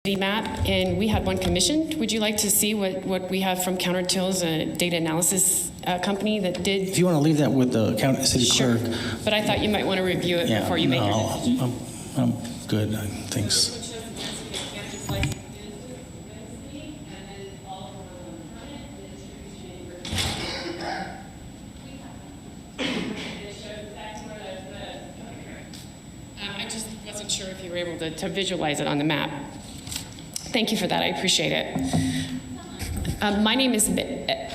map, and we had one commissioned. Would you like to see what we have from Countertill's data analysis company that did? If you want to leave that with the county city Sure. clerk. But I thought you might want to review it before you make your decision. I'm good, thanks. I just wasn't sure if you were able to visualize it on the map. Thank you for that. I appreciate it. My name is,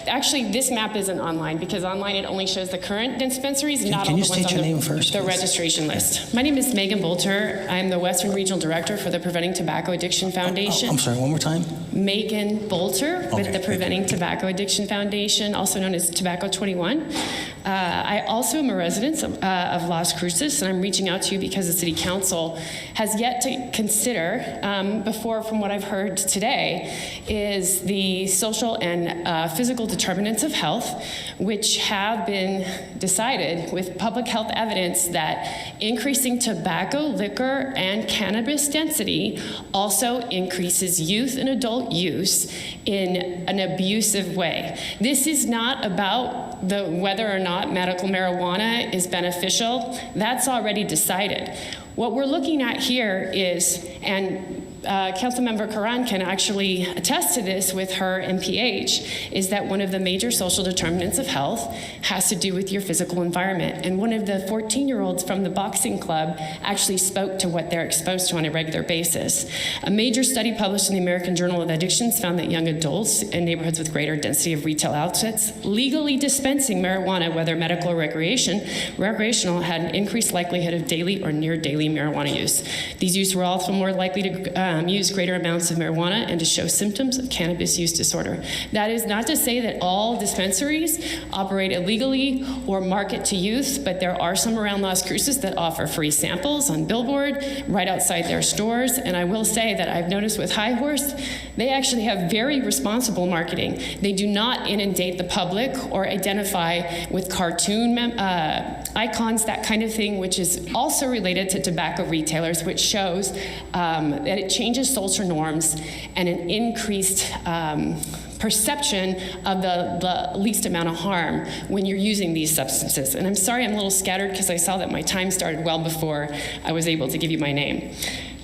actually this map isn't online because online it only shows the current dispensaries, not all the ones on the registration list. My name is Megan Boelter. I'm the Western Regional Director for the Preventing Tobacco Addiction Foundation. I'm sorry, one more time? Megan Boelter with the Preventing Tobacco Addiction Foundation, also known as Tobacco 21. I also am a resident of Las Cruces, and I'm reaching out to you because the City Council has yet to consider, from what I've heard today, is the social and physical determinants of health, which have been decided with public health evidence that increasing tobacco, liquor, and cannabis density also increases youth and adult use in an abusive way. This is not about whether or not medical marijuana is beneficial. That's already decided. What we're looking at here is, and Councilmember Karan can actually attest to this with her MPH, is that one of the major social determinants of health has to do with your physical environment. And one of the 14-year-olds from the boxing club actually spoke to what they're exposed to on a regular basis. A major study published in the American Journal of Addictions found that young adults in neighborhoods with greater density of retail outlets legally dispensing marijuana, whether medical or recreational, had an increased likelihood of daily or near daily marijuana use. These youths were also more likely to use greater amounts of marijuana and to show symptoms of cannabis use disorder. That is not to say that all dispensaries operate illegally or market to youth, but there are some around Las Cruces that offer free samples on billboard right outside their stores. And I will say that I've noticed with High Horse, they actually have very responsible marketing. They do not inundate the public or identify with cartoon icons, that kind of thing, which is also related to tobacco retailers, which shows that it changes social norms and an increased perception of the least amount of harm when you're using these substances. And I'm sorry I'm a little scattered because I saw that my time started well before I was able to give you my name.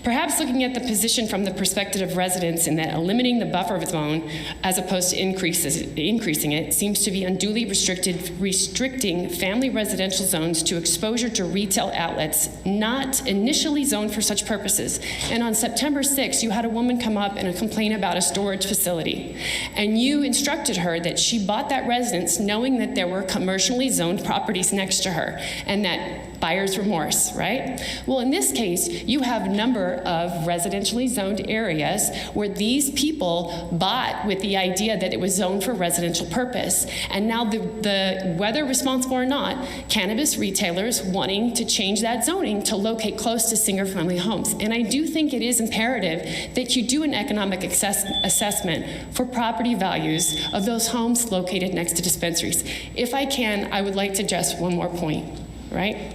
Perhaps looking at the position from the perspective of residents in that limiting the buffer zone as opposed to increasing it seems to be unduly restricting family residential zones to exposure to retail outlets not initially zoned for such purposes. And on September 6th, you had a woman come up and complain about a storage facility. And you instructed her that she bought that residence knowing that there were commercially zoned properties next to her and that buyer's remorse, right? Well, in this case, you have a number of residentially zoned areas where these people bought with the idea that it was zoned for residential purpose. And now whether responsible or not, cannabis retailers wanting to change that zoning to locate close to single-family homes. And I do think it is imperative that you do an economic assessment for property values of those homes located next to dispensaries. If I can, I would like to address one more point. Right?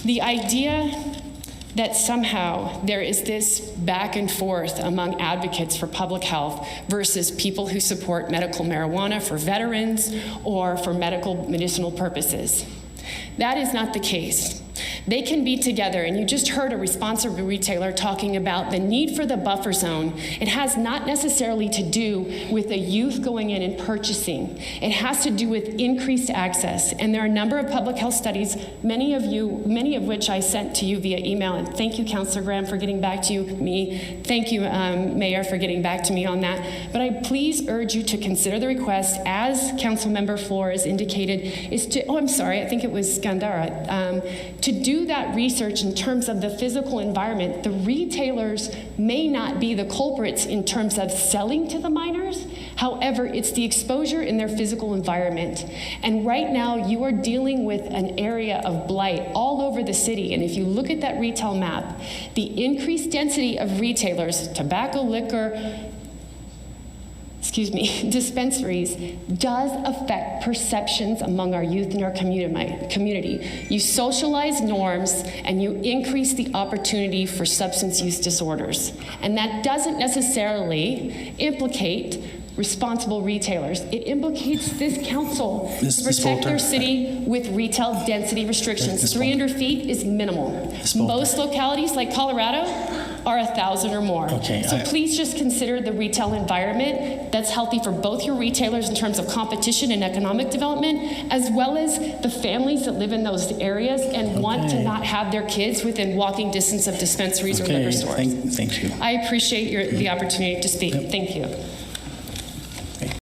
The idea that somehow there is this back and forth among advocates for public health versus people who support medical marijuana for veterans or for medicinal purposes. That is not the case. They can be together, and you just heard a responsible retailer talking about the need for the buffer zone. It has not necessarily to do with the youth going in and purchasing. It has to do with increased access. And there are a number of public health studies, many of which I sent to you via email. And thank you, Councilor Graham, for getting back to me. Thank you, Mayor, for getting back to me on that. But I please urge you to consider the request, as Councilmember Flores indicated, is to, I think it was Gandara, to do that research in terms of the physical environment. The retailers may not be the culprits in terms of selling to the minors. However, it's the exposure in their physical environment. And right now, you are dealing with an area of blight all over the city. And if you look at that retail map, the increased density of retailers, tobacco, liquor, dispensaries does affect perceptions among our youth and our community. You socialize norms and you increase the opportunity for substance use disorders. And that doesn't necessarily implicate responsible retailers. It implicates this council to protect our city with retail density restrictions. 300 feet is minimal. Most localities like Colorado are 1,000 or more. So please just consider the retail environment that's healthy for both your retailers in terms of competition and economic development, as well as the families that live in those areas and want to not have their kids within walking distance of dispensaries or liquor stores. Thank you. I appreciate the opportunity to speak. Thank you.